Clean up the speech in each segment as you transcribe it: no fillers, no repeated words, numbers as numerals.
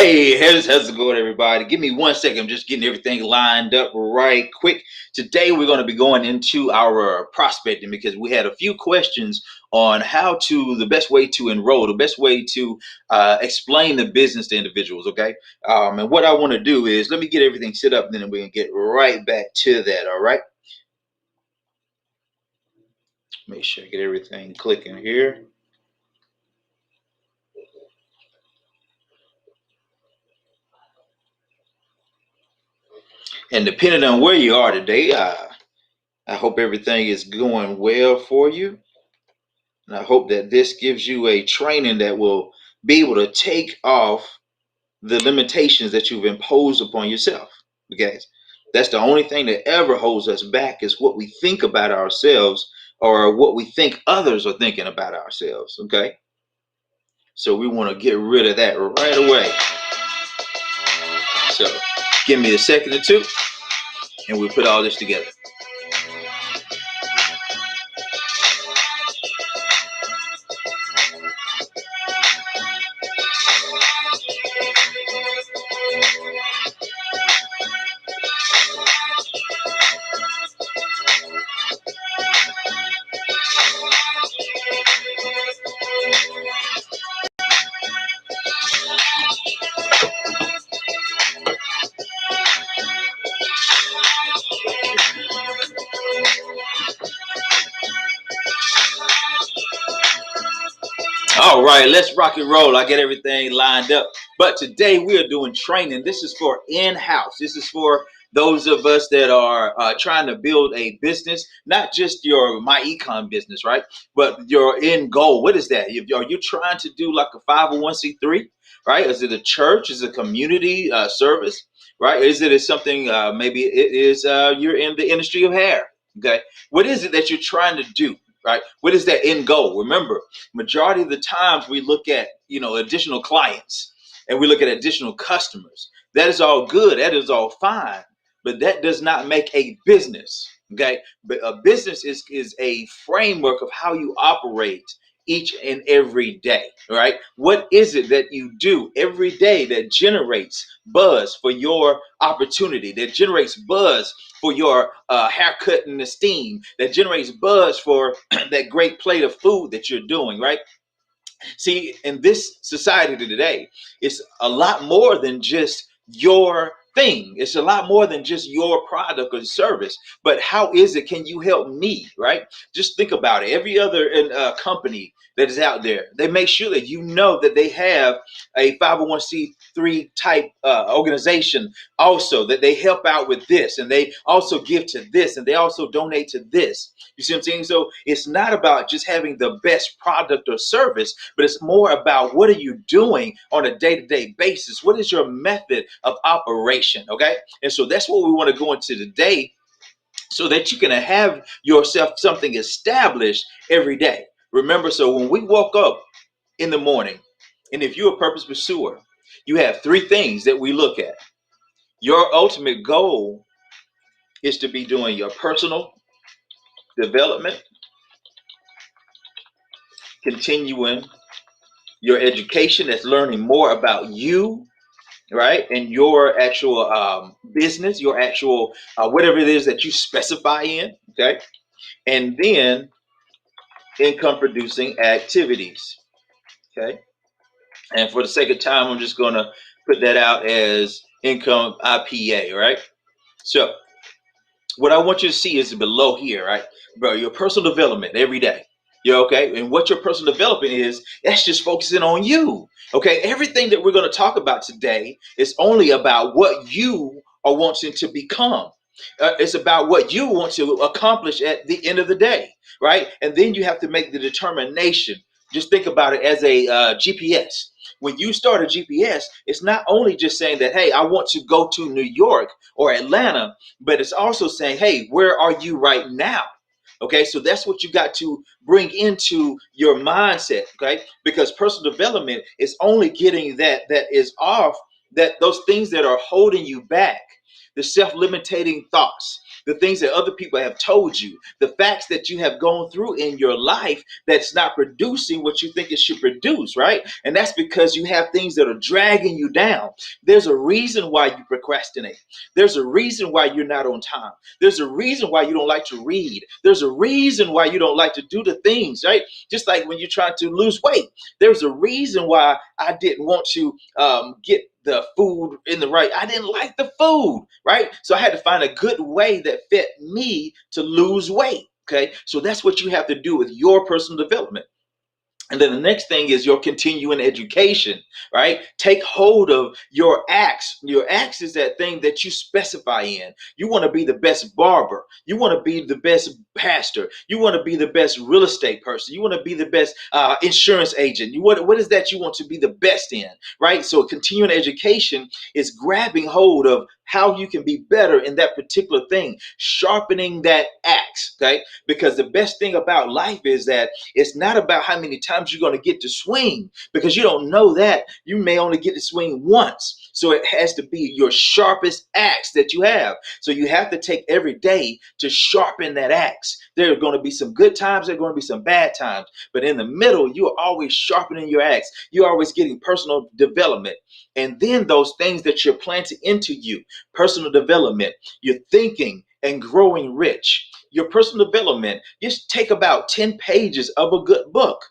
Hey, how's it going, everybody? Give me 1 second. I'm just getting everything lined up right quick. Today, we're going to be going into our prospecting because we had a few questions on the best way to enroll, the best way to explain the business to individuals. Okay. And what I want to do is let me get everything set up, and then we're going to get right back to that. All right. Make sure I get everything clicking here. And depending on where you are today, I hope everything is going well for you. And I hope that this gives you a training that will be able to take off the limitations that you've imposed upon yourself. Because that's the only thing that ever holds us back is what we think about ourselves or what we think others are thinking about ourselves. Okay. So we want to get rid of that right away. So give me a second or two and we'll put all this together. All right, let's rock and roll. I get everything lined up. But today we are doing training. This is for in-house. This is for those of us that are trying to build a business, not just your Myecon business, right? But your end goal. What is that? Are you trying to do like a 501c3, right? Is it a church? Is it a community service, right? Is it something, maybe it is you're in the industry of hair, okay? What is it that you're trying to do? Right? What is that end goal? Remember, majority of the times we look at, additional clients and we look at additional customers. That is all good. That is all fine. But that does not make a business. Okay. But a business is a framework of how you operate each and every day. Right? What is it that you do every day that generates buzz for your opportunity, that generates buzz for your haircut and esteem, that generates buzz for that great plate of food that you're doing, right? See, in this society today, it's a lot more than just your thing. It's a lot more than just your product or service. But how is it? Can you help me? Right? Just think about it. Every other company that is out there, they make sure that you know that they have a 501c3 type organization, also that they help out with this, and they also give to this, and they also donate to this. You see what I'm saying? So it's not about just having the best product or service, but it's more about what are you doing on a day-to-day basis? What is your method of operation? Okay. And so that's what we want to go into today so that you can have yourself something established every day. Remember, so when we woke up in the morning, and if you're a purpose pursuer, you have three things that we look at. Your ultimate goal is to be doing your personal development, continuing your education, that's learning more about you, right? And your actual business, your actual whatever it is that you specify in, okay? And then income producing activities, okay? And for the sake of time, I'm just going to put that out as income IPA, right? So what I want you to see is below here, right? Bro, your personal development every day. You're okay. And what your personal development is, that's just focusing on you. Okay. Everything that we're going to talk about today is only about what you are wanting to become. It's about what you want to accomplish at the end of the day, right? And then you have to make the determination. Just think about it as a GPS. When you start a GPS, it's not only just saying that, hey, I want to go to New York or Atlanta, but it's also saying, hey, where are you right now? Okay, so that's what you got to bring into your mindset, okay? Because personal development is only getting that is off, that those things that are holding you back, the self-limiting thoughts, the things that other people have told you, the facts that you have gone through in your life that's not producing what you think it should produce, right? And that's because you have things that are dragging you down. There's a reason why you procrastinate. There's a reason why you're not on time. There's a reason why you don't like to read. There's a reason why you don't like to do the things, right? Just like when you're trying to lose weight, there's a reason why I didn't want to get the food in the right. I didn't like the food, right? So I had to find a good way that fit me to lose weight. Okay. So that's what you have to do with your personal development. And then the next thing is your continuing education, right? Take hold of your acts. Your acts is that thing that you specify in. You want to be the best barber. You want to be the best pastor. You want to be the best real estate person. You want to be the best insurance agent. What is that you want to be the best in, right? So continuing education is grabbing hold of how you can be better in that particular thing, sharpening that axe, okay? Because the best thing about life is that it's not about how many times you're going to get to swing, because you don't know that. You may only get to swing once. So it has to be your sharpest axe that you have. So you have to take every day to sharpen that axe. There are going to be some good times, there are going to be some bad times, but in the middle, you are always sharpening your axe. You're always getting personal development. And then those things that you're planting into you, personal development, you're thinking and growing rich. Your personal development, just take about 10 pages of a good book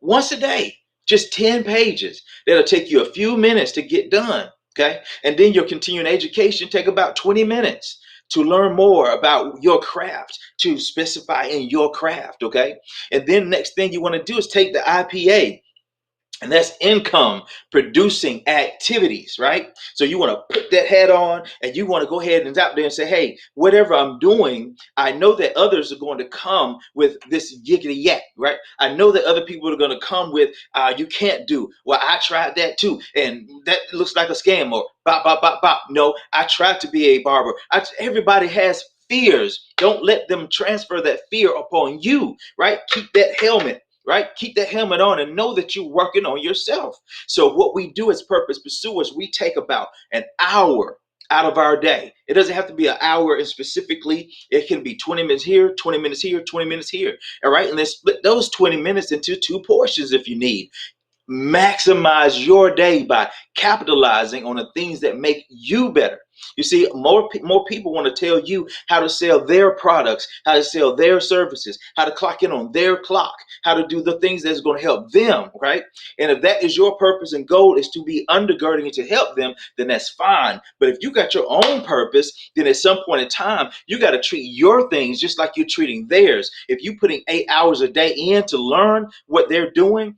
once a day, just 10 pages. That'll take you a few minutes to get done. Okay. And then your continuing education, take about 20 minutes to learn more about your craft, to specify in your craft. Okay. And then next thing you want to do is take the IPA. And that's income producing activities, right? So you want to put that hat on and you want to go ahead and out there and say, hey, whatever I'm doing, I know that others are going to come with this yiggity yak, right? I know that other people are going to come with, you can't do. Well, I tried that too. And that looks like a scam, or bop, bop, bop, bop. No, I tried to be a barber. Everybody has fears. Don't let them transfer that fear upon you, right? Keep that helmet. Right? Keep that helmet on and know that you're working on yourself. So what we do as purpose pursuers, we take about an hour out of our day. It doesn't have to be an hour, and specifically, it can be 20 minutes here, 20 minutes here, 20 minutes here. All right. And then split those 20 minutes into two portions if you need. Maximize your day by capitalizing on the things that make you better. You see, more people want to tell you how to sell their products, how to sell their services, how to clock in on their clock, how to do the things that's going to help them, right? And if that is your purpose and goal, is to be undergirding it to help them, then that's fine. But if you got your own purpose, then at some point in time, you got to treat your things just like you're treating theirs. If you're putting 8 hours a day in to learn what they're doing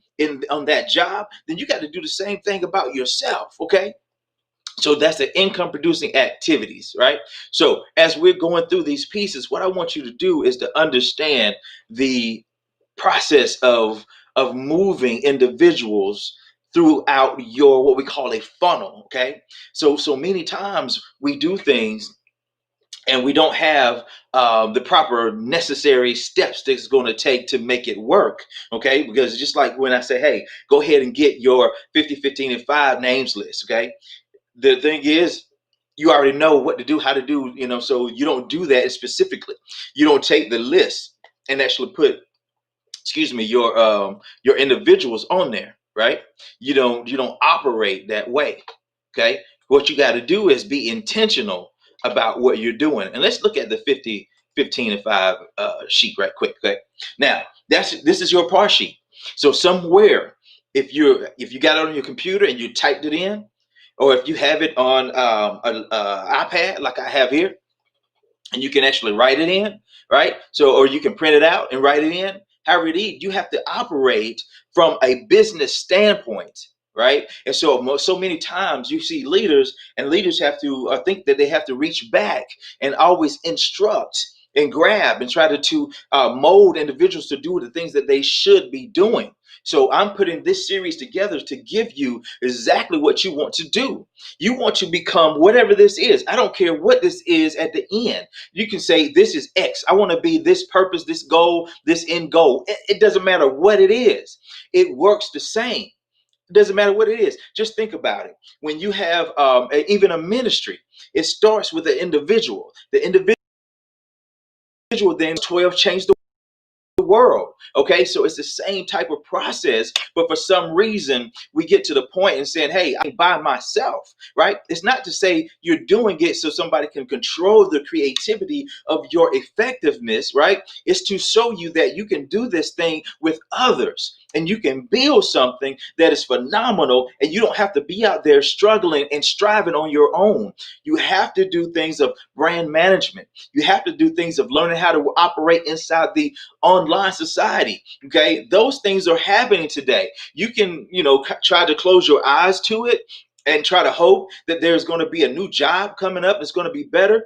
on that job, then you got to do the same thing about yourself, okay? So that's the income producing activities, right? So as we're going through these pieces, what I want you to do is to understand the process of moving individuals throughout your what we call a funnel. Okay. So many times we do things and we don't have the proper necessary steps that it's going to take to make it work. Okay. Because just like when I say, hey, go ahead and get your 50, 15, and 5 names list. Okay. The thing is, you already know what to do, how to do, so you don't do that specifically. You don't take the list and actually put, your individuals on there, right? You don't operate that way. Okay. What you got to do is be intentional about what you're doing. And let's look at the 50, 15, and 5 sheet right quick. Okay. Now this is your par sheet. So somewhere, if you got it on your computer and you typed it in, or if you have it on an iPad like I have here, and you can actually write it in, right? So, or you can print it out and write it in. However it is, you have to operate from a business standpoint, right? And so many times you see leaders, and leaders have to think that they have to reach back and always instruct and grab and try to mold individuals to do the things that they should be doing. So I'm putting this series together to give you exactly what you want to do. You want to become whatever this is. I don't care what this is at the end. You can say, this is X. I want to be this purpose, this goal, this end goal. It doesn't matter what it is. It works the same. It doesn't matter what it is. Just think about it. When you have even a ministry, it starts with an individual. The individual then 12 changed the world. Okay, so it's the same type of process, but for some reason we get to the point and saying, hey, I'm by myself, right? It's not to say you're doing it so somebody can control the creativity of your effectiveness, right? It's to show you that you can do this thing with others and you can build something that is phenomenal, and you don't have to be out there struggling and striving on your own. You have to do things of brand management. You have to do things of learning how to operate inside the online society. Okay, those things are happening today. You can, try to close your eyes to it and try to hope that there's going to be a new job coming up, it's going to be better.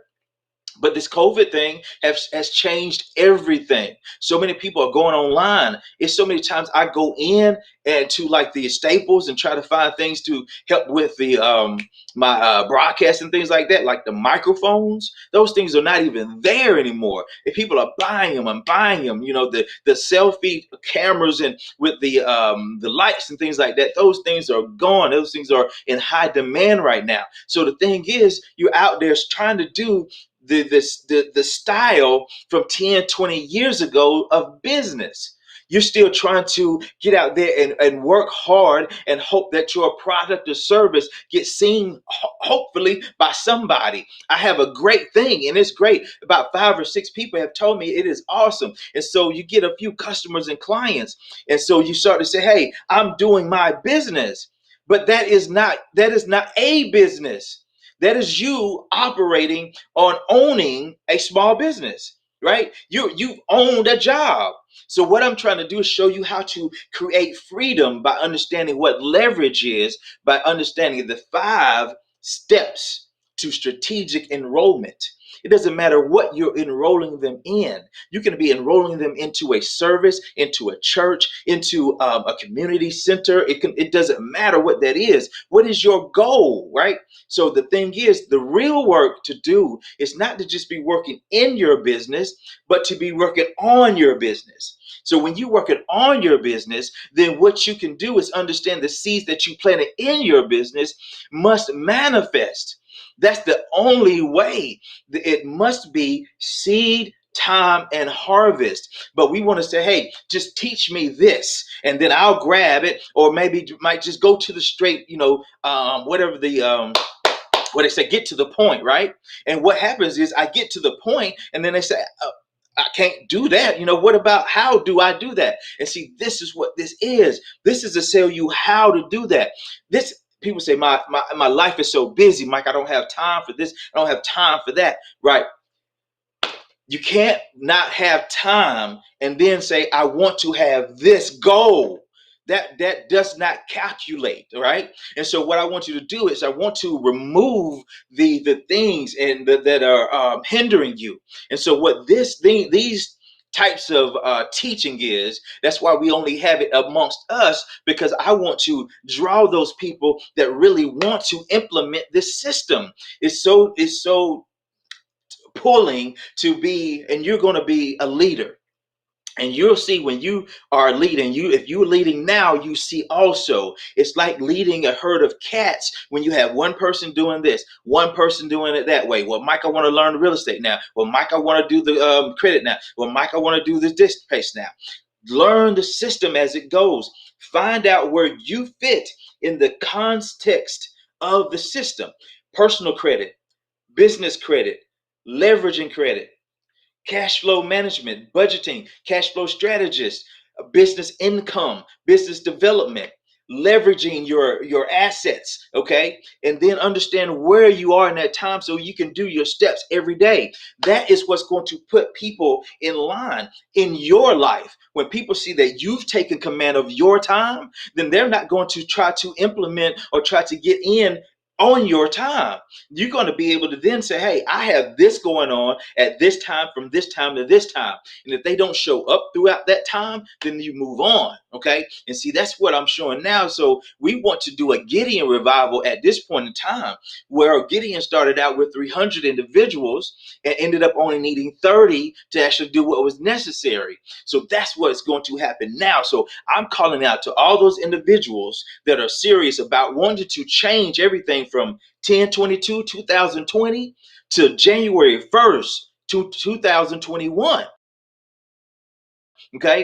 But this COVID thing has changed everything. So many people are going online. It's so many times I go in and to like the Staples and try to find things to help with the my broadcast and things like that, like the microphones. Those things are not even there anymore. If people are buying them and buying them, the selfie cameras and with the lights and things like that, those things are gone. Those things are in high demand right now. So the thing is, you're out there trying to do the style from 10, 20 years ago of business. You're still trying to get out there and work hard and hope that your product or service gets seen, hopefully, by somebody. I have a great thing and it's great. About 5 or 6 people have told me it is awesome. And so you get a few customers and clients. And so you start to say, hey, I'm doing my business. But that is not a business. That is you operating on owning a small business, right? You've owned a job. So what I'm trying to do is show you how to create freedom by understanding what leverage is, by understanding the 5 steps to strategic enrollment. It doesn't matter what you're enrolling them in. You can be enrolling them into a service, into a church, into a community center. It doesn't matter what that is. What is your goal, right? So the thing is, the real work to do is not to just be working in your business, but to be working on your business. So when you're working on your business, then what you can do is understand the seeds that you planted in your business must manifest. That's the only way. It must be seed, time, and harvest. But we want to say, hey, just teach me this, and then I'll grab it, or maybe you might just go to the straight, whatever the what they say, get to the point, right? And what happens is I get to the point, and then they say, I can't do that. What about how do I do that? And see, this is what this is. This is to tell you how to do that. This people say, my life is so busy, Mike, I don't have time for this. I don't have time for that. Right. You can't not have time and then say, I want to have this goal. That does not calculate, right? And so what I want you to do is I want to remove the things and that are hindering you. And so what these types of teaching is, that's why we only have it amongst us, because I want to draw those people that really want to implement this system. It's so pulling to be, and you're going to be a leader. And you'll see when you are leading, if you're leading now, you see also it's like leading a herd of cats when you have one person doing this, one person doing it that way. Well, Mike, I want to learn real estate now. Well, Mike, I want to do the credit now. Well, Mike, I want to do this pace now. Learn the system as it goes. Find out where you fit in the context of the system. Personal credit, business credit, leveraging credit, cash flow management, budgeting, cash flow strategist, business income, business development, leveraging your assets, okay? And then understand where you are in that time so you can do your steps every day. That is what's going to put people in line in your life. When people see that you've taken command of your time, then they're not going to try to implement or try to get in on your time. You're going to be able to then say, hey, I have this going on at this time, from this time to this time. And if they don't show up throughout that time, then you move on. Okay. And see, that's what I'm showing now. So we want to do a Gideon revival at this point in time, where Gideon started out with 300 individuals and ended up only needing 30 to actually do what was necessary. So that's what's going to happen now. So I'm calling out to all those individuals that are serious about wanting to change everything from 10/22, 2020 to January 1st, 2021. Okay.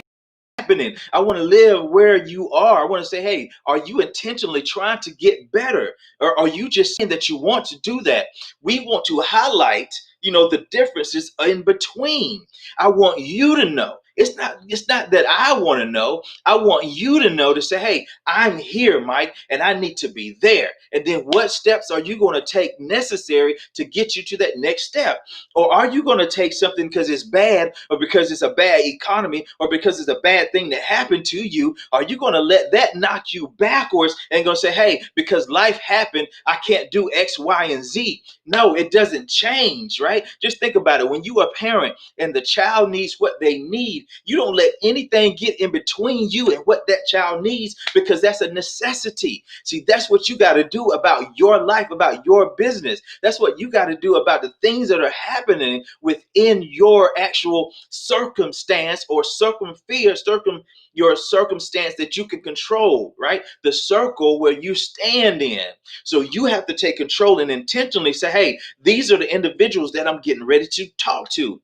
Happening. I want to live where you are. I want to say, hey, are you intentionally trying to get better? Or are you just saying that you want to do that? We want to highlight, the differences in between. I want you to know. It's not that I want to know. I want you to know, to say, hey, I'm here, Mike, and I need to be there. And then what steps are you going to take necessary to get you to that next step? Or are you going to take something because it's bad, or because it's a bad economy, or because it's a bad thing that happened to you? Are you going to let that knock you backwards and going to say, hey, because life happened, I can't do X, Y, and Z? No, it doesn't change, right? Just think about it. When you are a parent and the child needs what they need, you don't let anything get in between you and what that child needs, because that's a necessity. See, that's what you got to do about your life, about your business. That's what you got to do about the things that are happening within your actual circumstance, or your circumstance that you can control, right? The circle where you stand in. So you have to take control and intentionally say, hey, these are the individuals that I'm getting ready to talk to.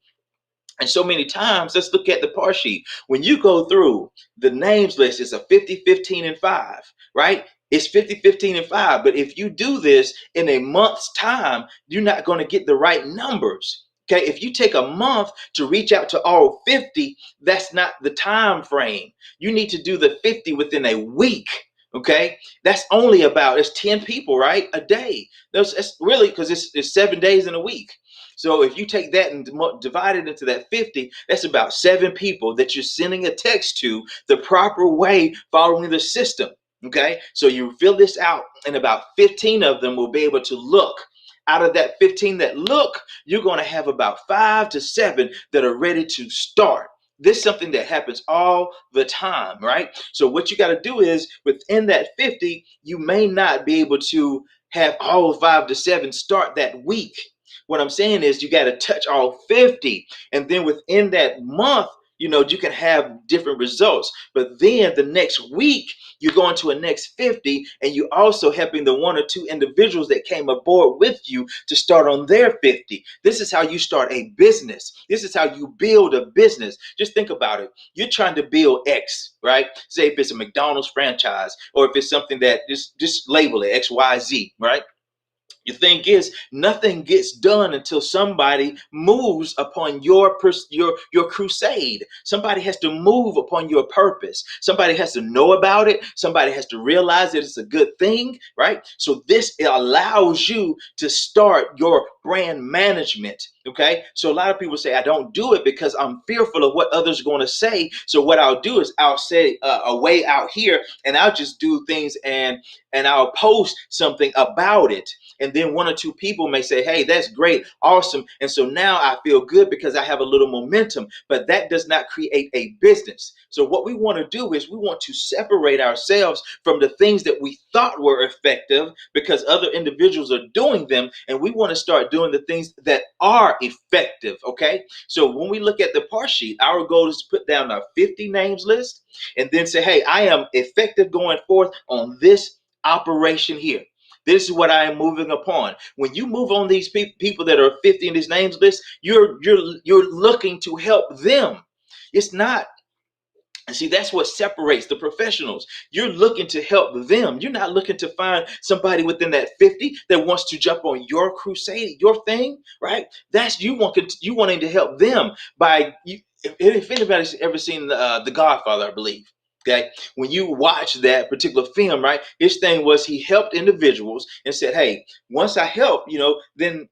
And so many times, let's look at the par sheet. When you go through the names list, it's a 50, 15, and 5, right? It's 50, 15, and 5. But if you do this in a month's time, you're not going to get the right numbers. Okay, if you take a month to reach out to all 50, that's not the time frame. You need to do the 50 within a week. Okay, that's only it's 10 people, right? A day. That's really, because it's 7 days in a week. So if you take that and divide it into that 50, that's about 7 people that you're sending a text to the proper way, following the system. Okay, so you fill this out, and about 15 of them will be able to look. Out of that 15 that look, you're going to have about 5 to 7 that are ready to start. This is something that happens all the time, right? So what you got to do is, within that 50, you may not be able to have all 5 to 7 start that week. What I'm saying is, you got to touch all 50, and then within that month, you can have different results. But then the next week, you're going to a next 50, and you're also helping the 1 or 2 individuals that came aboard with you to start on their 50. This is how you start a business. This is how you build a business. Just think about it. You're trying to build X, right? Say if it's a McDonald's franchise, or if it's something that just label it XYZ, right? The thing is, nothing gets done until somebody moves upon your crusade. Somebody has to move upon your purpose. Somebody has to know about it. Somebody has to realize that it's a good thing, right? So this allows you to start your brand management. Okay, so a lot of people say, I don't do it because I'm fearful of what others are going to say. So what I'll do is, I'll say a way out here, and I'll just do things, and I'll post something about it. And then 1 or 2 people may say, hey, that's great, awesome. And so now I feel good because I have a little momentum, but that does not create a business. So what we want to do is, we want to separate ourselves from the things that we thought were effective because other individuals are doing them. And we want to start doing the things that are effective. Okay. So when we look at the par sheet, our goal is to put down a 50 names list, and then say, hey, I am effective going forth on this operation here. This is what I am moving upon. When you move on these people that are 50 in this names list, you're looking to help them. It's not. And see, that's what separates the professionals. You're looking to help them. You're not looking to find somebody within that 50 that wants to jump on your crusade, your thing, right? That's you wanting to help them by you. If anybody's ever seen the Godfather, I believe. Okay, when you watch that particular film, right, his thing was, he helped individuals and said, hey, once I help, then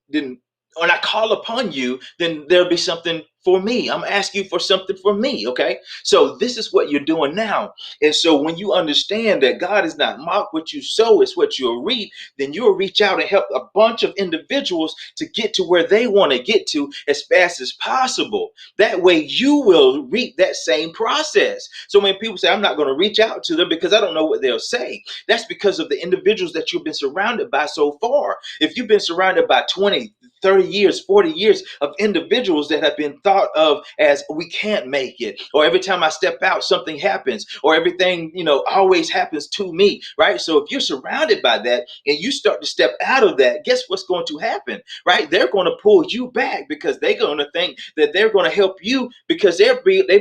when I call upon you, then there'll be something for me. I'm asking you for something for me. Okay. So this is what you're doing now. And so when you understand that God is not mocked, what you sow is what you'll reap, then you'll reach out and help a bunch of individuals to get to where they want to get to as fast as possible. That way you will reap that same process. So when people say, I'm not going to reach out to them because I don't know what they'll say, that's because of the individuals that you've been surrounded by so far. If you've been surrounded by 20, 30 years, 40 years of individuals that have been thought of as we can't make it, or every time I step out, something happens, or everything, always happens to me, right? So if you're surrounded by that and you start to step out of that, guess what's going to happen, right? They're going to pull you back because they're going to think that they're going to help you because they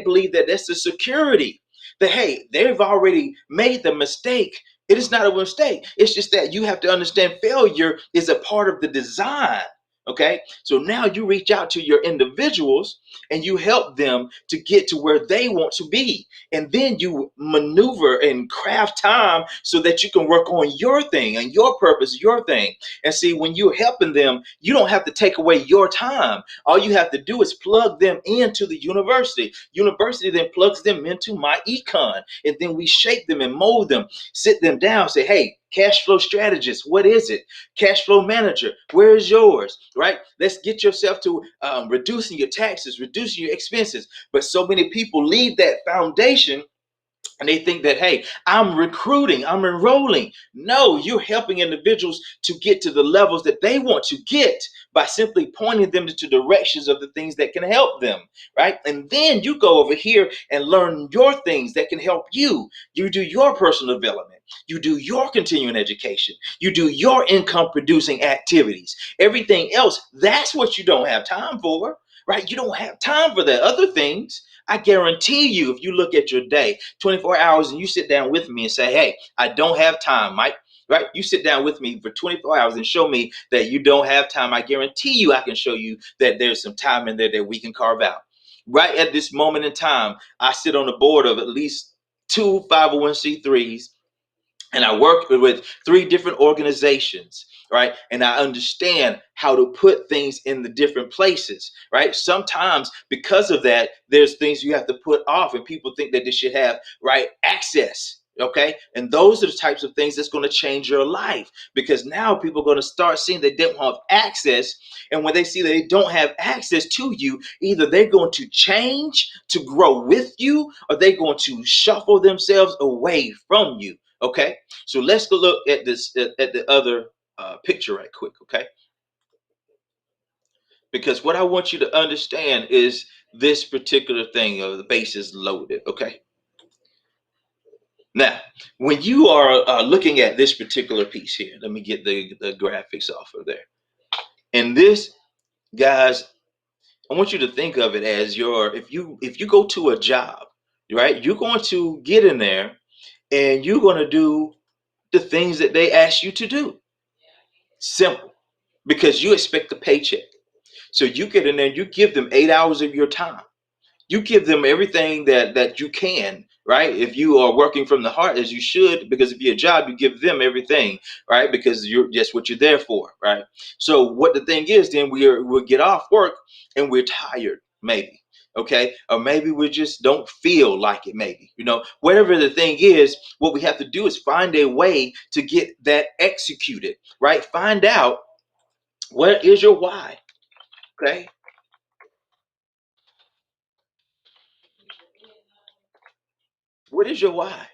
believe that that's the security. That, hey, they've already made the mistake. It is not a mistake. It's just that you have to understand failure is a part of the design. Okay, so now you reach out to your individuals and you help them to get to where they want to be. And then you maneuver and craft time so that you can work on your thing and your purpose, your thing. And see, when you're helping them, you don't have to take away your time. All you have to do is plug them into the university. University then plugs them into Myecon. And then we shape them and mold them, sit them down, say, hey, cash flow strategist, what is it? Cash flow manager, where is yours? Right? Let's get yourself to reducing your taxes, reducing your expenses. But so many people leave that foundation and they think that, hey, I'm recruiting, I'm enrolling. No, you're helping individuals to get to the levels that they want to get by simply pointing them into directions of the things that can help them, right? And then you go over here and learn your things that can help you. You do your personal development. You do your continuing education. You do your income producing activities. Everything else, that's what you don't have time for, right? You don't have time for the other things. I guarantee you, if you look at your day, 24 hours, and you sit down with me and say, hey, I don't have time, Mike, right? You sit down with me for 24 hours and show me that you don't have time. I guarantee you I can show you that there's some time in there that we can carve out. Right at this moment in time, I sit on the board of at least 2 501c3s, and I work with 3 different organizations, right? And I understand how to put things in the different places, right? Sometimes because of that, there's things you have to put off, and people think that they should have right access. Okay. And those are the types of things that's going to change your life, because now people are going to start seeing they don't have access. And when they see that they don't have access to you, either they're going to change to grow with you, or they're going to shuffle themselves away from you. Okay, so let's go look at this at the other picture right quick. Okay, because what I want you to understand is this particular thing of the base is loaded. Okay, now when you are looking at this particular piece here, let me get the graphics off of there. And this, guys, I want you to think of it as your if you go to a job, right? You're going to get in there and you're going to do the things that they ask you to do. Simple. Because you expect a paycheck. So you get in there, you give them 8 hours of your time. You give them everything that you can, right? If you are working from the heart as you should, because if you're a job, you give them everything, right? Because you're just what you're there for, right? So what the thing is, then we'll get off work and we're tired, maybe. Okay, or maybe we just don't feel like it, maybe, whatever the thing is, what we have to do is find a way to get that executed, right? Find out what is your why. Okay. What is your why?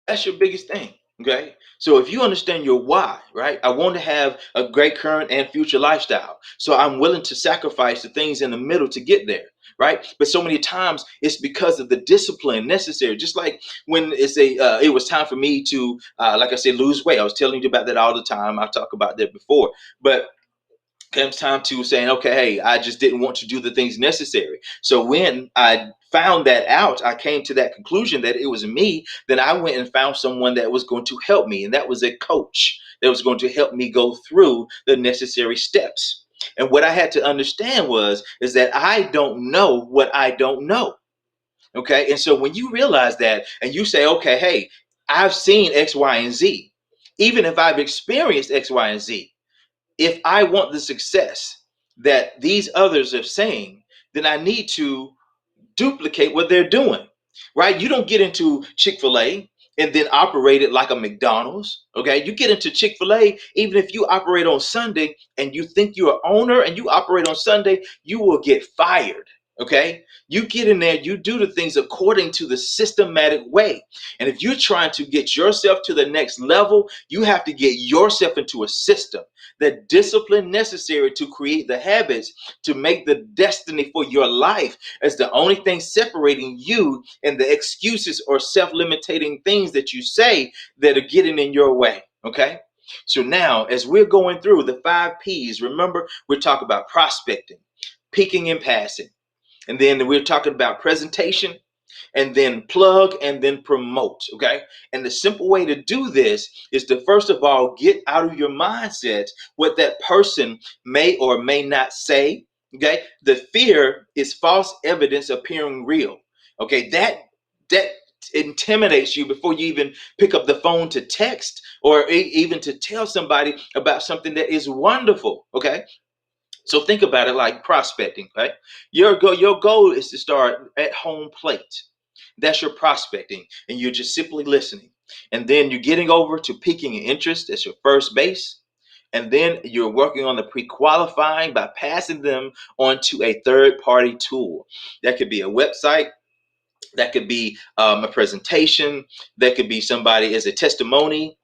That's your biggest thing. Okay. So if you understand your why, right? I want to have a great current and future lifestyle. So I'm willing to sacrifice the things in the middle to get there. Right. But so many times it's because of the discipline necessary. Just like when it was time for me to, like I said, lose weight. I was telling you about that all the time. I talked about that before. But comes time to saying, okay, hey, I just didn't want to do the things necessary. So when I found that out, I came to that conclusion that it was me. Then I went and found someone that was going to help me. And that was a coach that was going to help me go through the necessary steps. And what I had to understand is that I don't know what I don't know. Okay. And so when you realize that and you say, okay, hey, I've seen X, Y, and Z, even if I've experienced X, Y, and Z, if I want the success that these others are saying, then I need to duplicate what they're doing, right? You don't get into Chick-fil-A and then operate it like a McDonald's, okay? You get into Chick-fil-A, even if you operate on Sunday and you think you're an owner and you operate on Sunday, you will get fired, okay? You get in there, you do the things according to the systematic way. And if you're trying to get yourself to the next level, you have to get yourself into a system, the discipline necessary to create the habits to make the destiny for your life as the only thing separating you and the excuses or self-limiting things that you say that are getting in your way. Okay. So now, as we're going through the 5 P's, remember, we're talking about prospecting, peaking and passing. And then we're talking about presentation, and then plug, and then promote. Okay. And the simple way to do this is to, first of all, get out of your mindset what that person may or may not say. Okay. The fear is false evidence appearing real. Okay. That intimidates you before you even pick up the phone to text or even to tell somebody about something that is wonderful. Okay. So think about it like prospecting, right? Your goal is to start at home plate. That's your prospecting, and you're just simply listening. And then you're getting over to piquing an interest. That's your first base. And then you're working on the pre-qualifying by passing them onto a third-party tool. That could be a website. That could be a presentation. That could be somebody as a testimony.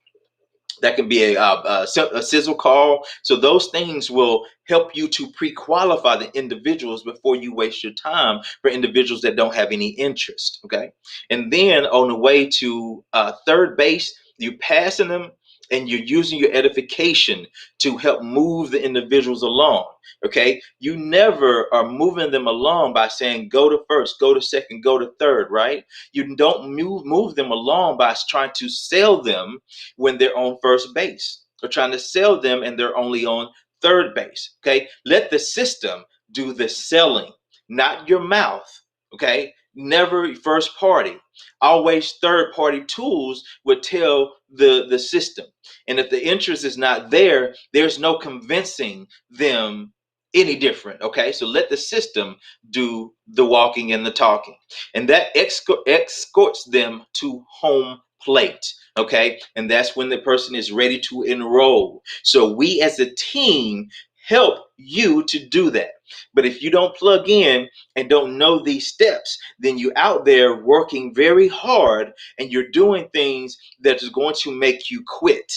That can be a sizzle call. So those things will help you to pre-qualify the individuals before you waste your time for individuals that don't have any interest. Okay. And then on the way to third base, you passing them and you're using your edification to help move the individuals along. Okay. You never are moving them along by saying, go to first, go to second, go to third, right? You don't move them along by trying to sell them when they're on first base, or trying to sell them and they're only on third base. Okay. Let the system do the selling, not your mouth. Okay. Never first party. Always third party tools would tell the system. And if the interest is not there, there's no convincing them any different. Okay. So let the system do the walking and the talking. And that escorts them to home plate. Okay. And that's when the person is ready to enroll. So we as a team help you to do that. But if you don't plug in and don't know these steps, then you're out there working very hard and you're doing things that is going to make you quit.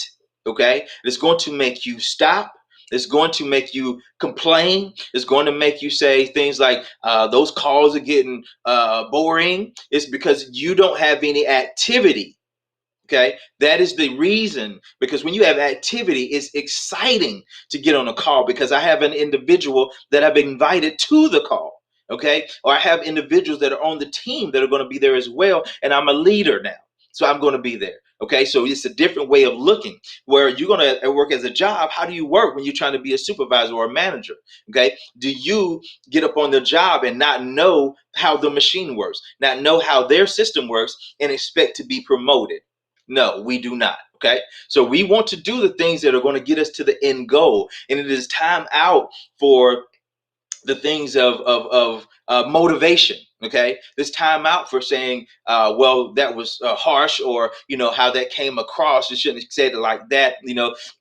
Okay. It's going to make you stop. It's going to make you complain. It's going to make you say things like, those calls are getting boring. It's because you don't have any activity. Okay, that is the reason, because when you have activity, it's exciting to get on a call because I have an individual that I've invited to the call. Okay, or I have individuals that are on the team that are going to be there as well, and I'm a leader now, so I'm going to be there. Okay, so it's a different way of looking where you're going to work as a job. How do you work when you're trying to be a supervisor or a manager? Okay, do you get up on the job and not know how the machine works, not know how their system works, and expect to be promoted? No, we do not. Okay. So we want to do the things that are going to get us to the end goal. And it is time out for the things of motivation. Okay. This time out for saying, well, that was harsh, or, how that came across. You shouldn't have said it like that.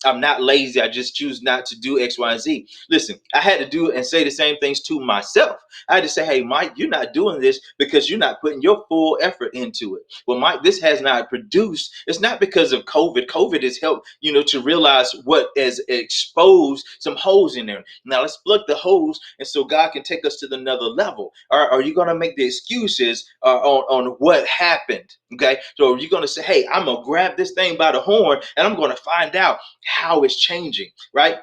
I'm not lazy. I just choose not to do X, Y, and Z. Listen, I had to do and say the same things to myself. I had to say, hey, Mike, you're not doing this because you're not putting your full effort into it. Well, Mike, this has not produced. It's not because of COVID. COVID has helped, to realize what has exposed some holes in there. Now let's plug the holes, and so God can take us to another level. Are you going to make the excuses on what happened? Okay, so you're going to say, hey, I'm going to grab this thing by the horn and I'm going to find out how it's changing, right?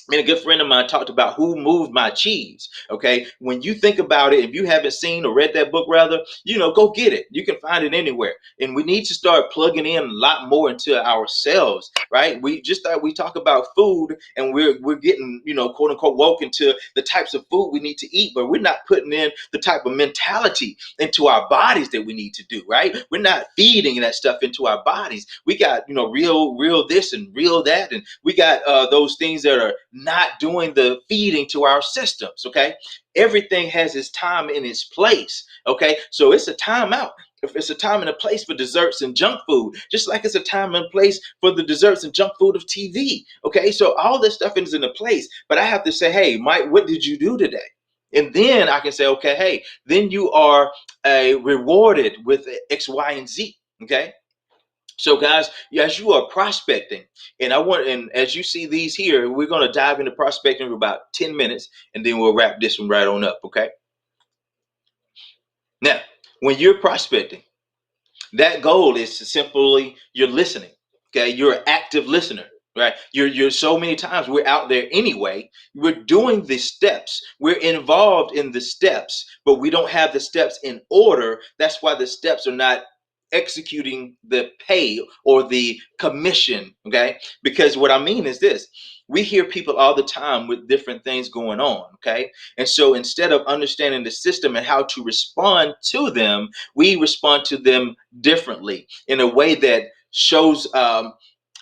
And a good friend of mine talked about Who Moved My Cheese. Okay, when you think about it, if you haven't seen or read that book, rather, go get it. You can find it anywhere. And we need to start plugging in a lot more into ourselves, right? We talk about food, and we're getting, quote unquote, woke into the types of food we need to eat, but we're not putting in the type of mentality into our bodies that we need to do, right? We're not feeding that stuff into our bodies. We got, real this and real that, and we got those things that are not doing the feeding to our systems. Okay, everything has its time and its place. Okay, so it's a time out. If it's a time and a place for desserts and junk food, just like it's a time and place for the desserts and junk food of TV. Okay, so all this stuff is in a place, but I have to say, hey, Mike, what did you do today? And then I can say, okay, hey, then you are rewarded with X, Y, and Z. Okay, so guys, as you are prospecting, and as you see these here, we're going to dive into prospecting for about 10 minutes, and then we'll wrap this one right on up. Okay. Now, when you're prospecting, that goal is to simply you're listening. Okay, you're an active listener, right? You're so many times we're out there anyway. We're doing the steps. We're involved in the steps, but we don't have the steps in order. That's why the steps are not executing the pay or the commission. Okay, because what I mean is this: we hear people all the time with different things going on. Okay, and so instead of understanding the system and how to respond to them, we respond to them differently in a way that shows a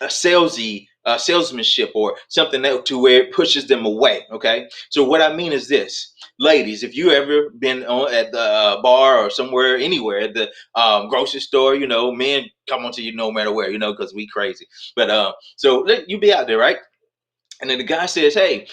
salesmanship or something that to where it pushes them away. Okay, so what I mean is this, ladies, if you ever been at the bar or somewhere, anywhere at the grocery store, men come on to you no matter where, because we crazy. But so you be out there, right? And then the guy says, hey,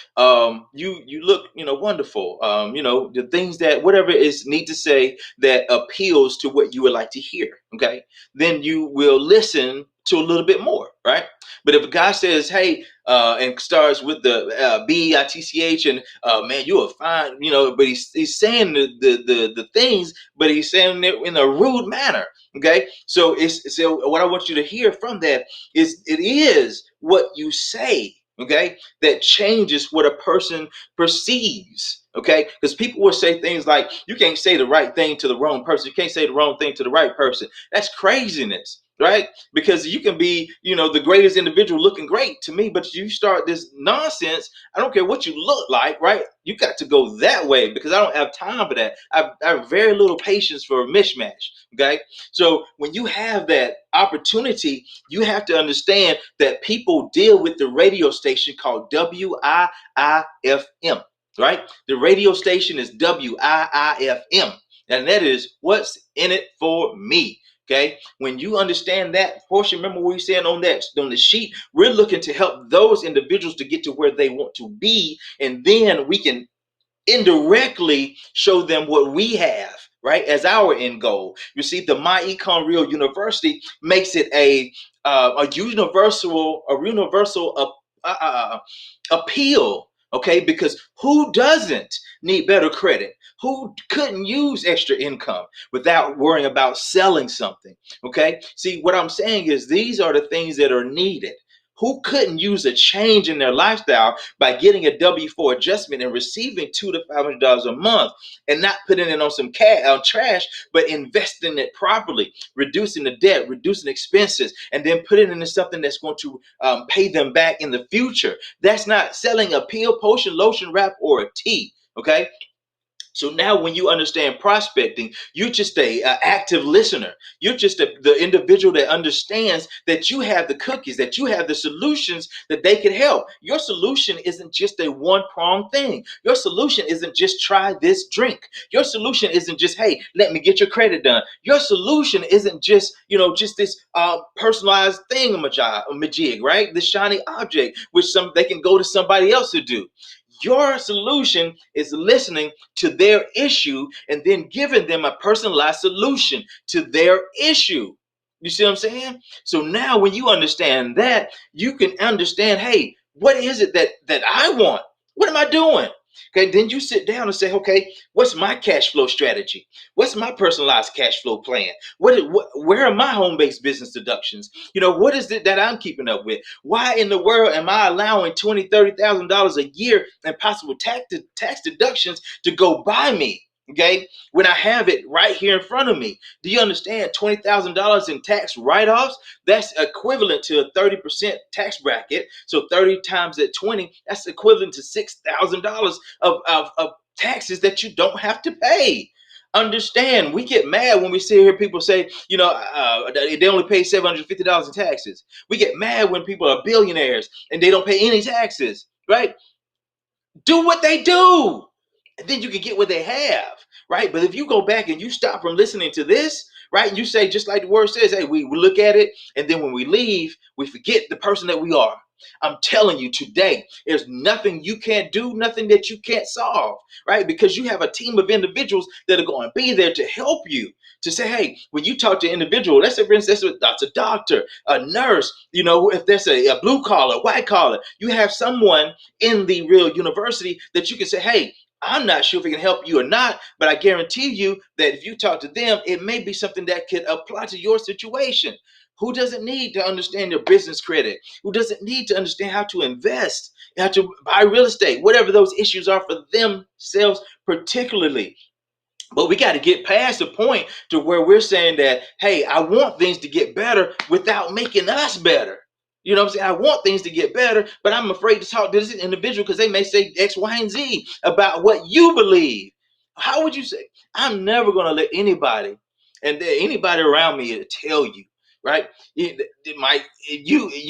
you look, wonderful. The things that whatever is need to say that appeals to what you would like to hear. Okay, then you will listen to a little bit more, right? But if a guy says, hey, and starts with the BITCH, and man, you are fine, but he's saying the things, but he's saying it in a rude manner. Okay, so what I want you to hear from that is it is what you say, okay, that changes what a person perceives. Okay, because people will say things like, you can't say the right thing to the wrong person, you can't say the wrong thing to the right person. That's craziness, right? Because you can be, the greatest individual looking great to me, but you start this nonsense, I don't care what you look like, right? You got to go that way, because I don't have time for that. I have very little patience for a mishmash. Okay, so when you have that opportunity, you have to understand that people deal with the radio station called WIIFM, right? The radio station is WIIFM, and that is what's in it for me. Okay, when you understand that portion, remember what we saying on the sheet, we're looking to help those individuals to get to where they want to be, and then we can indirectly show them what we have, right, as our end goal. You see, the Myecon Real University makes it a universal appeal. Okay, because who doesn't need better credit? Who couldn't use extra income without worrying about selling something? Okay, see, what I'm saying is these are the things that are needed. Who couldn't use a change in their lifestyle by getting a W-4 adjustment and receiving $200 to $500 a month, and not putting it on some trash, but investing it properly, reducing the debt, reducing expenses, and then putting it into something that's going to pay them back in the future? That's not selling a pill, potion, lotion, wrap, or a tea. Okay, so now when you understand prospecting, you're just a active listener. You're just the individual that understands that you have the cookies, that you have the solutions that they can help. Your solution isn't just a one-pronged thing. Your solution isn't just try this drink. Your solution isn't just, hey, let me get your credit done. Your solution isn't just, just this personalized thing, majig, right? The shiny object, which they can go to somebody else to do. Your solution is listening to their issue and then giving them a personalized solution to their issue. You see what I'm saying? So now when you understand that, you can understand, hey, what is it that I want? What am I doing? Okay, then you sit down and say, okay, what's my cash flow strategy? What's my personalized cash flow plan? Where are my home-based business deductions? What is it that I'm keeping up with? Why in the world am I allowing $20,000, $30,000 a year in possible tax deductions to go by me? Okay, when I have it right here in front of me. Do you understand? $20,000 in tax write-offs, that's equivalent to a 30% tax bracket. So 30 times at 20, that's equivalent to $6,000 of taxes that you don't have to pay. Understand, we get mad when we see here people say, they only pay $750 in taxes. We get mad when people are billionaires and they don't pay any taxes, right? Do what they do, and then you can get what they have, right? But if you go back and you stop from listening to this, right, you say, just like the word says, hey, we look at it, and then when we leave, we forget the person that we are. I'm telling you today, there's nothing you can't do, nothing that you can't solve, right? Because you have a team of individuals that are going to be there to help you. To say, hey, when you talk to an individual, let's say, for instance, that's a doctor, a nurse, if there's a blue collar, white collar, you have someone in the real university that you can say, hey, I'm not sure if it can help you or not, but I guarantee you that if you talk to them, it may be something that could apply to your situation. Who doesn't need to understand your business credit? Who doesn't need to understand how to invest, how to buy real estate, whatever those issues are for themselves particularly? But we got to get past the point to where we're saying that, hey, I want things to get better without making us better. You know what I'm saying? I want things to get better, but I'm afraid to talk to this individual because they may say X, Y, and Z about what you believe. How would you say? I'm never going to let anybody around me tell you, right? You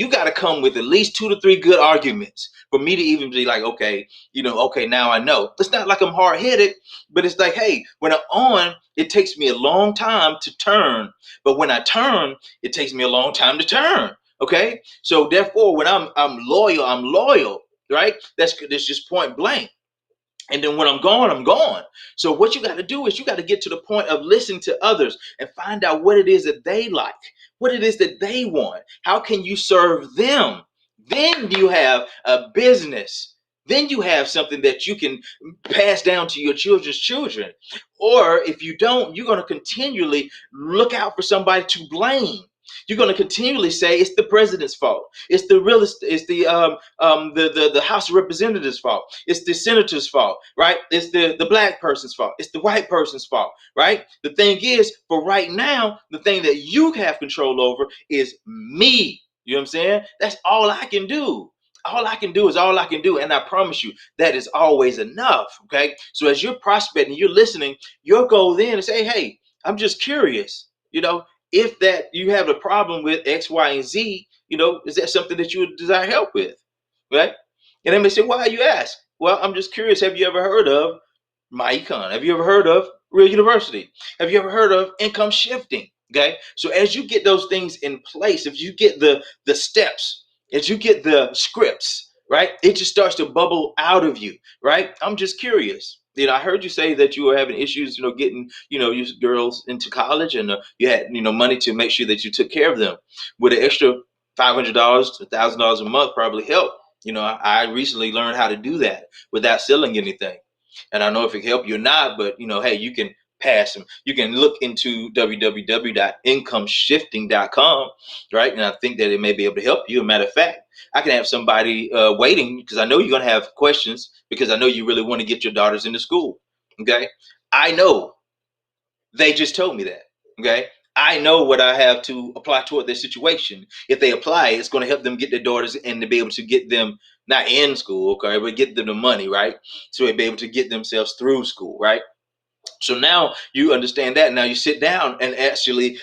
got to come with at least 2 to 3 good arguments for me to even be like, okay, okay, now I know. It's not like I'm hard headed, but it's like, hey, when I'm on, it takes me a long time to turn, but when I turn, it takes me a long time to turn. Okay, so therefore, when I'm loyal, right? That's just point blank. And then when I'm gone, I'm gone. So what you got to do is you got to get to the point of listening to others and find out what it is that they like, what it is that they want. How can you serve them? Then you have a business. Then you have something that you can pass down to your children's children. Or if you don't, you're going to continually look out for somebody to blame. You're going to continually say it's the president's fault. It's the real estate. It's the House of Representatives' fault. It's the senator's fault, right? It's the black person's fault. It's the white person's fault, right? The thing is, for right now, the thing that you have control over is me. You know what I'm saying? That's all I can do. All I can do is all I can do. And I promise you, that is always enough. Okay. So as you're prospecting, you're listening, your goal then is say, hey, I'm just curious, if that you have a problem with X, Y, and Z, is that something that you would desire help with? Right? And they may say, why you ask? Well, I'm just curious. Have you ever heard of Myecon? Have you ever heard of Real University? Have you ever heard of income shifting? Okay. So as you get those things in place, if you get the steps, as you get the scripts, right, it just starts to bubble out of you, right? I'm just curious. I heard you say that you were having issues, getting, your girls into college, and you had, money to make sure that you took care of them. With an extra $500 to $1,000 a month probably help. I recently learned how to do that without selling anything. And I don't know if it helped you or not, but hey, you can pass them. You can look into www.incomeshifting.com, right? And I think that it may be able to help you. As a matter of fact, I can have somebody waiting because I know you're going to have questions because I know you really want to get your daughters into school. Okay. I know they just told me that. Okay. I know what I have to apply toward their situation. If they apply, it's going to help them get their daughters and to be able to get them not in school, okay, but get them the money, right? So they'll be able to get themselves through school, right? So now you understand that. Now you sit down and actually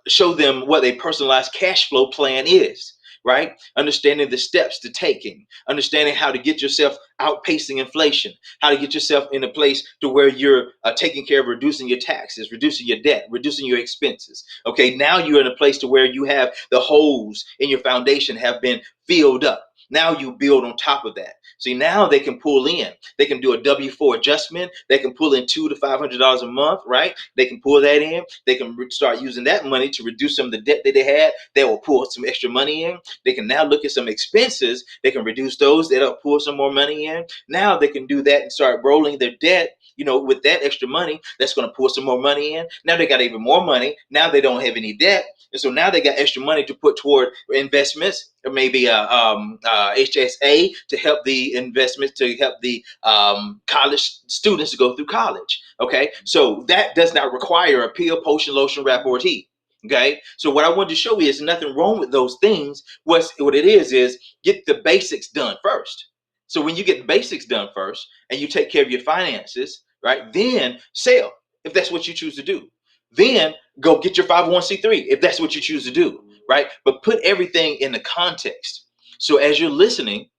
show them what a personalized cash flow plan is, right? Understanding the steps to taking, understanding how to get yourself outpacing inflation, how to get yourself in a place to where you're taking care of reducing your taxes, reducing your debt, reducing your expenses. Okay, now you're in a place to where you have the holes in your foundation have been filled up. Now you build on top of that. See, now they can pull in. They can do a W-4 adjustment. They can pull in $200 to $500 a month, right? They can pull that in. They can start using that money to reduce some of the debt that they had. They will pull some extra money in. They can now look at some expenses. They can reduce those. They'll pull some more money in. Now they can do that and start rolling their debt, with that extra money. That's going to pull some more money in. Now they got even more money. Now they don't have any debt. And so now they got extra money to put toward investments, or maybe HSA to help the investments, to help the college students to go through college. Okay, so that does not require a pill, potion, lotion, wrap, or tea. Okay, so what I wanted to show you is nothing wrong with those things. What it is get the basics done first. So when you get the basics done first and you take care of your finances, right, then sell if that's what you choose to do. Then go get your 501c3 if that's what you choose to do, right? But put everything in the context. So as you're listening,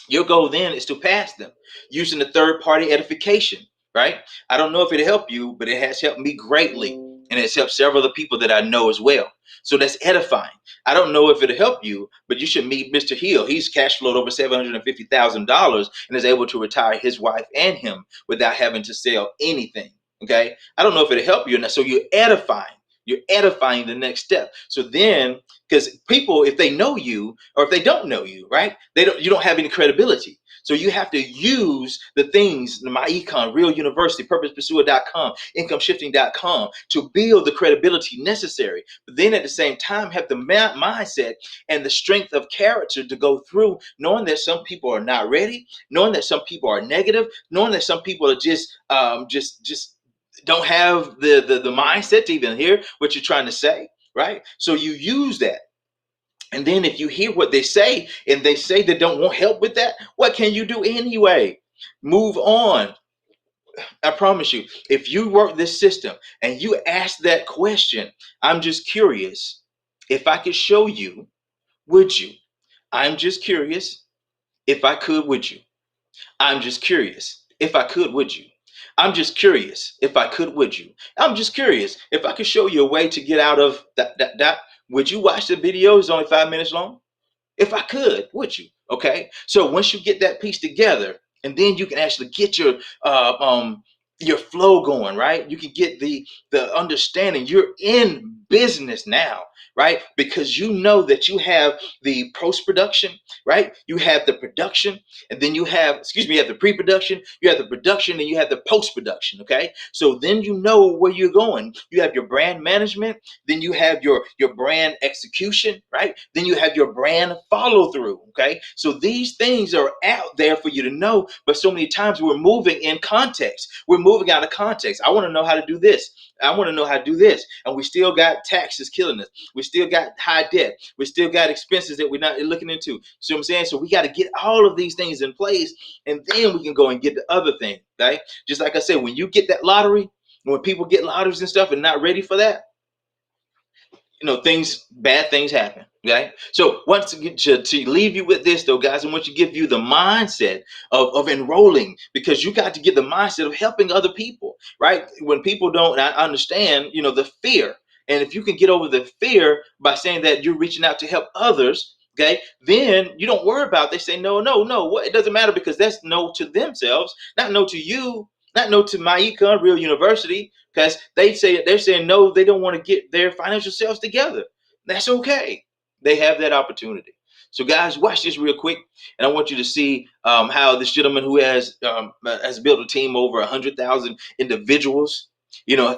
your goal then is to pass them using the third party edification, right? I don't know if it'll help you, but it has helped me greatly. And it's helped several other people that I know as well. So that's edifying. I don't know if it'll help you, but you should meet Mr. Hill. He's cash flowed over $750,000 and is able to retire his wife and him without having to sell anything. Okay. I don't know if it'll help you or not. So you're edifying the next step. So then, because people, if they know you or if they don't know you, right, you don't have any credibility. So you have to use the things, the Myecon, Real University, PurposePursuer.com, IncomeShifting.com to build the credibility necessary. But then at the same time, have the mindset and the strength of character to go through, knowing that some people are not ready, knowing that some people are negative, knowing that some people are just don't have the mindset to even hear what you're trying to say, right? So you use that. And then if you hear what they say and they say they don't want help with that, what can you do anyway? Move on. I promise you, if you work this system and you ask that question, I'm just curious. If I could show you, would you? I'm just curious. If I could, would you? I'm just curious. If I could, would you? I'm just curious. If I could, would you? I'm just curious. If I could show you a way to get out of that, would you watch the video? It's only 5 minutes long. If I could, would you? Okay. So once you get that piece together, and then you can actually get your flow going, right? You can get the understanding. You're in business now, right? Because you know that you have the post-production, right? You have the production, and then you have the pre-production, you have the production, and you have the post-production. Okay. So then you know where you're going. You have your brand management, then you have your brand execution, right? Then you have your brand follow through. Okay. So these things are out there for you to know, but so many times we're moving in context. We're moving out of context. I want to know how to do this. I want to know how to do this. And we still got taxes killing us. We still got high debt. We still got expenses that we're not looking into. See what I'm saying? So we got to get all of these things in place, and then we can go and get the other thing, right? Just like I said, when you get that lottery, when people get lotteries and stuff and not ready for that, bad things happen. Okay. So once to leave you with this though, guys, I want to give you the mindset of enrolling, because you got to get the mindset of helping other people, right? When people don't understand, the fear. And if you can get over the fear by saying that you're reaching out to help others, okay, then you don't worry about it. They say, no. What? It doesn't matter, because that's no to themselves, not no to you, not no to Myecon, Real University, because they're saying no, they don't want to get their financial selves together. That's okay. They have that opportunity. So guys, watch this real quick, and I want you to see how this gentleman who has built a team over 100,000 individuals,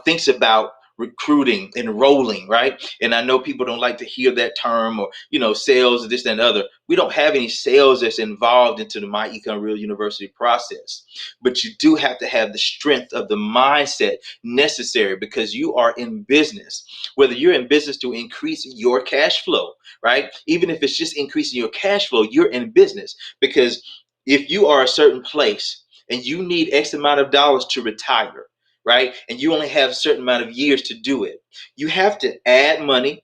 thinks about recruiting, enrolling, right? And I know people don't like to hear that term, or sales, this, that, and other. We don't have any sales that's involved into the Myecon Real University process, but you do have to have the strength of the mindset necessary, because you are in business. Whether you're in business to increase your cash flow, right? Even if it's just increasing your cash flow, you're in business. Because if you are a certain place and you need X amount of dollars to retire, right, and you only have a certain amount of years to do it, you have to add money,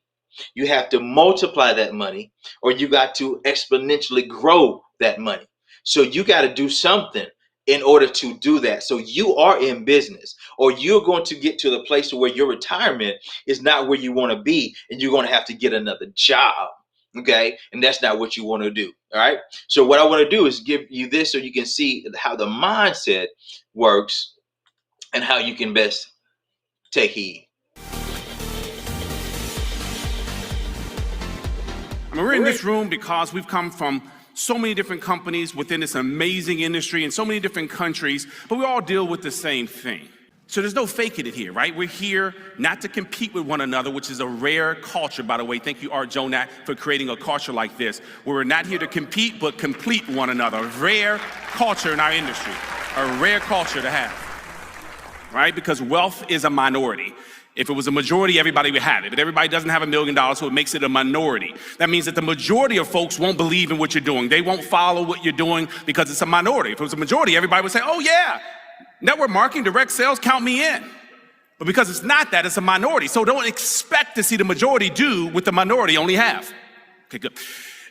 you have to multiply that money, or you got to exponentially grow that money. So you got to do something in order to do that. So you are in business, or you're going to get to the place where your retirement is not where you want to be, and you're going to have to get another job. Okay, and that's not what you want to do. All right, so what I want to do is give you this so you can see how the mindset works and how you can best take heed. I mean, we're in this room because we've come from so many different companies within this amazing industry in so many different countries, but we all deal with the same thing. So there's no faking it here, right? We're here not to compete with one another, which is a rare culture, by the way. Thank you, Art Jonak, for creating a culture like this, where we're not here to compete, but complete one another. A rare culture in our industry, a rare culture to have, right? Because wealth is a minority. If it was a majority, everybody would have it. But everybody doesn't have $1 million, so it makes it a minority. That means that the majority of folks won't believe in what you're doing. They won't follow what you're doing because it's a minority. If it was a majority, everybody would say, oh yeah, network marketing, direct sales, count me in. But because it's not that, it's a minority. So don't expect to see the majority do what the minority only have. Okay, good.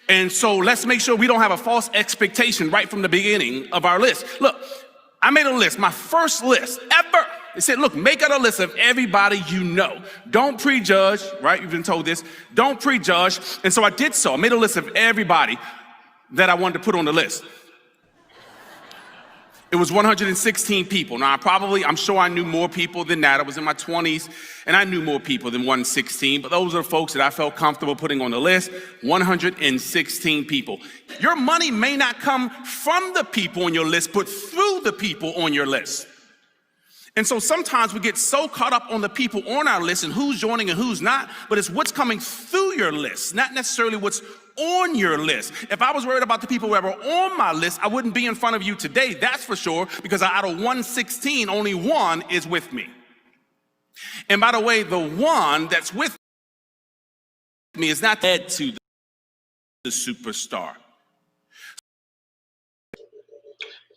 And so let's make sure we don't have a false expectation right from the beginning of our list. Look, I made a list, my first list ever. It said, look, make out a list of everybody you know. Don't prejudge, right? You've been told this. Don't prejudge. And so I did so. I made a list of everybody that I wanted to put on the list. It was 116 people. Now, I'm sure I knew more people than that. I was in my 20s, and I knew more people than 116, but those are the folks that I felt comfortable putting on the list, 116 people. Your money may not come from the people on your list, but through the people on your list. And so sometimes we get so caught up on the people on our list and who's joining and who's not, but it's what's coming through your list, not necessarily what's on your list. If I was worried about the people that were on my list, I wouldn't be in front of you today, that's for sure, because out of 116, only one is with me. And by the way, the one that's with me is not led to the superstar.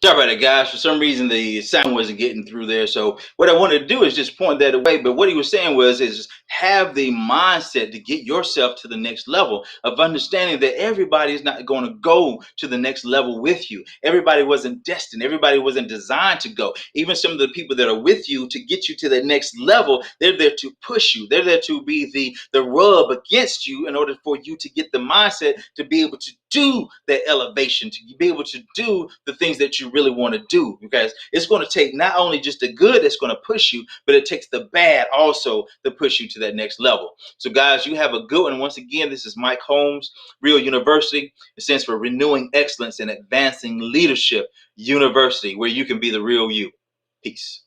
Sorry about that, guys. For some reason, the sound wasn't getting through there. So what I wanted to do is just point that away. But what he was saying is have the mindset to get yourself to the next level of understanding that everybody is not going to go to the next level with you. Everybody wasn't destined. Everybody wasn't designed to go. Even some of the people that are with you to get you to the next level, they're there to push you. They're there to be the rub against you in order for you to get the mindset to be able to do that elevation, to be able to do the things that you really want to do, because it's going to take not only just the good that's going to push you, but it takes the bad also to push you to that next level. So guys, you have a good one. Once again, this is Mike Holmes, Real University. It stands for Renewing Excellence and Advancing Leadership University, where you can be the real you. Peace.